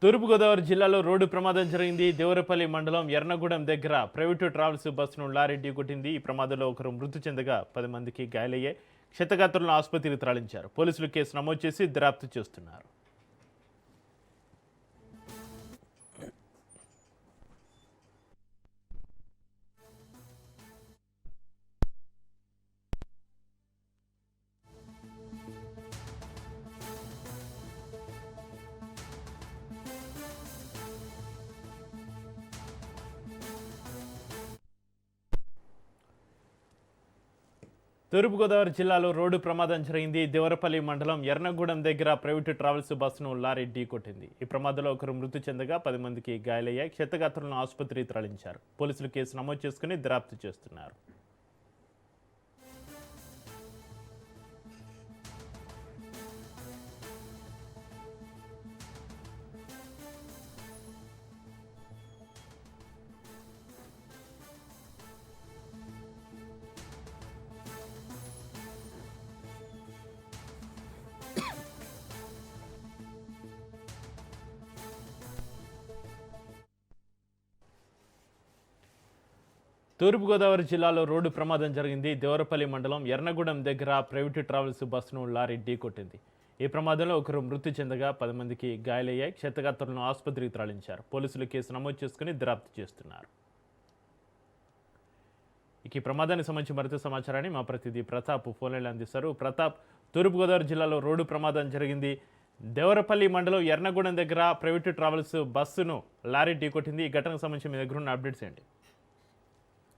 తూర్పుగోదావరి జిల్లాలో రోడ్డు ప్రమాదం జరిగింది. దేవరపల్లి మండలం ఎర్నగూడెం దగ్గర ప్రైవేటు ట్రావెల్స్ బస్సును లారీ ఢీకొట్టింది. ఈ ప్రమాదంలో ఒకరు మృతి చెందగా 10 మందికి గాయాలయ్యాయి. క్షతగాత్రులను ఆసుపత్రికి తరలించారు. పోలీసులు కేసు నమోదు చేసి దర్యాప్తు చేస్తున్నారు. తూర్పుగోదావరి జిల్లాలో రోడ్డు ప్రమాదం జరిగింది. దేవరపల్లి మండలం ఎర్నగూడెం దగ్గర ప్రైవేటు ట్రావెల్స్ బస్సును లారీ ఢీకొట్టింది. ఈ ప్రమాదంలో ఒకరు మృతి చెందగా 10 మందికి గాయాలయ్యాయి. క్షతగాత్రులను ఆసుపత్రికి తరలించారు. పోలీసులు కేసు నమోదు చేసుకుని దర్యాప్తు చేస్తున్నారు. తూర్పుగోదావరి జిల్లాలో రోడ్డు ప్రమాదం జరిగింది. దేవరపల్లి మండలం ఎర్నగూడెం దగ్గర ప్రైవేటు ట్రావెల్స్ బస్సును లారీ ఢీకొట్టింది. ఈ ప్రమాదంలో ఒకరు మృతి చెందగా 10 మందికి గాయాలయ్యాయి. క్షతగాత్రులను ఆసుపత్రికి తరలించారు. పోలీసులు కేసు నమోదు చేసుకుని దర్యాప్తు చేస్తున్నారు. ఈ ప్రమాదానికి సంబంధించి మరింత సమాచారాన్ని మా ప్రతినిధి ప్రతాప్ ఫోన్లైన్లో అందిస్తారు. ప్రతాప్, తూర్పుగోదావరి జిల్లాలో రోడ్డు ప్రమాదం జరిగింది. దేవరపల్లి మండలం ఎర్నగూడెం దగ్గర ప్రైవేటు ట్రావెల్స్ బస్సును లారీ ఢీకొట్టింది. ఈ ఘటనకు సంబంధించి మీ దగ్గర ఉన్న అప్డేట్స్ ఏంటి?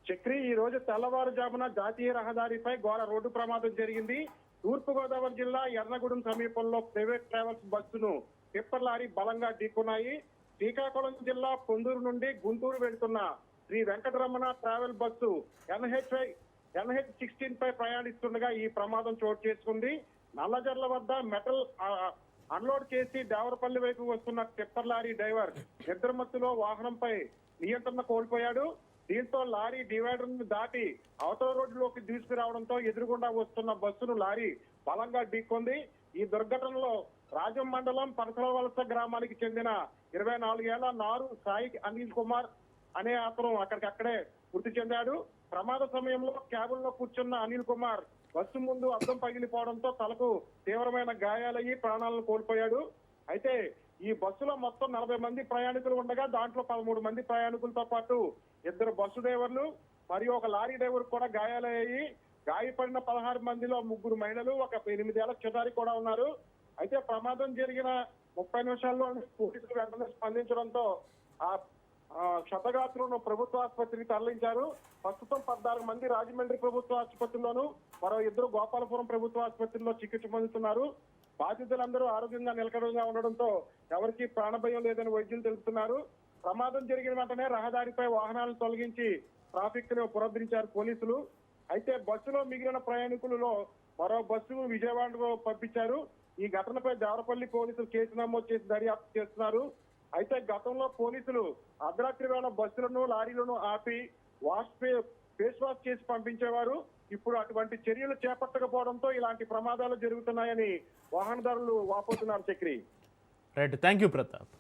చక్రి ఈ రోజు తెల్లవారుజామున జాతీయ రహదారిపై ఘోర రోడ్డు ప్రమాదం జరిగింది. తూర్పుగోదావరి జిల్లా ఎర్నగూడెం సమీపంలో ప్రైవేట్ ట్రావెల్స్ బస్సును టిప్పర్ లారీ బలంగా ఢీకొన్నాయి. శ్రీకాకుళం జిల్లా పొందూరు నుండి గుంటూరు వెళ్తున్న Sri Venkataramana travel bus NH16 పై ప్రయాణిస్తుండగా ఈ ప్రమాదం చోటు చేసుకుంది. నల్లజర్ల వద్ద మెటల్ అన్లోడ్ చేసి దేవరపల్లి వైపు వస్తున్న టిప్పర్ లారీ డ్రైవర్ నిద్రమత్తులో వాహనంపై నియంత్రణ కోల్పోయాడు. దీంతో లారీ డివైడర్ ను దాటి అవతల రోడ్డులోకి దూసుకురావడంతో ఎదురుగుండా వస్తున్న బస్సును లారీ బలంగా ఢీకొంది. ఈ దుర్ఘటనలో రాజం మండలం పరసలవలస గ్రామానికి చెందిన 24 ఏళ్ల నారు సాయి అనిల్ కుమార్ అనే అతను అక్కడికక్కడే మృతి చెందాడు. ప్రమాద సమయంలో క్యాబుల్లో కూర్చున్న అనిల్ కుమార్ బస్సు ముందు అద్దం పగిలిపోవడంతో తలకు తీవ్రమైన గాయాలయ్యి ప్రాణాలను కోల్పోయాడు. అయితే ఈ బస్సులో మొత్తం 40 మంది ప్రయాణికులు ఉండగా దాంట్లో 13 మంది ప్రయాణికులతో పాటు 2 బస్సు డ్రైవర్లు మరియు ఒక లారీ డ్రైవర్ కూడా గాయాలయ్యాయి. గాయపడిన 16 మందిలో 3 మహిళలు, ఒక 8 ఏళ్ల చిన్నారి కూడా ఉన్నారు. అయితే ప్రమాదం జరిగిన 30 నిమిషాల్లో పోలీసులు వెంటనే స్పందించడంతో ఆ క్షతగాత్రులను ప్రభుత్వ ఆసుపత్రికి తరలించారు. ప్రస్తుతం 14 మంది రాజమండ్రి ప్రభుత్వ ఆసుపత్రిలోను, మరో 2 గోపాలపురం ప్రభుత్వ ఆసుపత్రిలో చికిత్స పొందుతున్నారు. బాధితులందరూ ఆరోగ్యంగా నిలకడగా ఉండడంతో ఎవరికీ ప్రాణభయం లేదని వైద్యులు తెలుపుతున్నారు. ప్రమాదం జరిగిన వెంటనే రహదారిపై వాహనాలను తొలగించి ట్రాఫిక్ ను పునరుద్ధరించారు పోలీసులు. అయితే బస్సులో మిగిలిన ప్రయాణికులలో మరో బస్సు విజయవాడకు పంపించారు. ఈ ఘటనపై దేవరపల్లి పోలీసులు కేసు నమోదు చేసి దర్యాప్తు చేస్తున్నారు. అయితే గతంలో పోలీసులు అర్ధరాత్రి వేళ బస్సులను, లారీలను ఆపి ఫేస్ వాష్ చేసి పంపించేవారు. ఇప్పుడు అటువంటి చర్యలు చేపట్టకపోవడంతో ఇలాంటి ప్రమాదాలు జరుగుతున్నాయని వాహనదారులు వాపోతున్నారు. Chakri, right, thank you Pratap.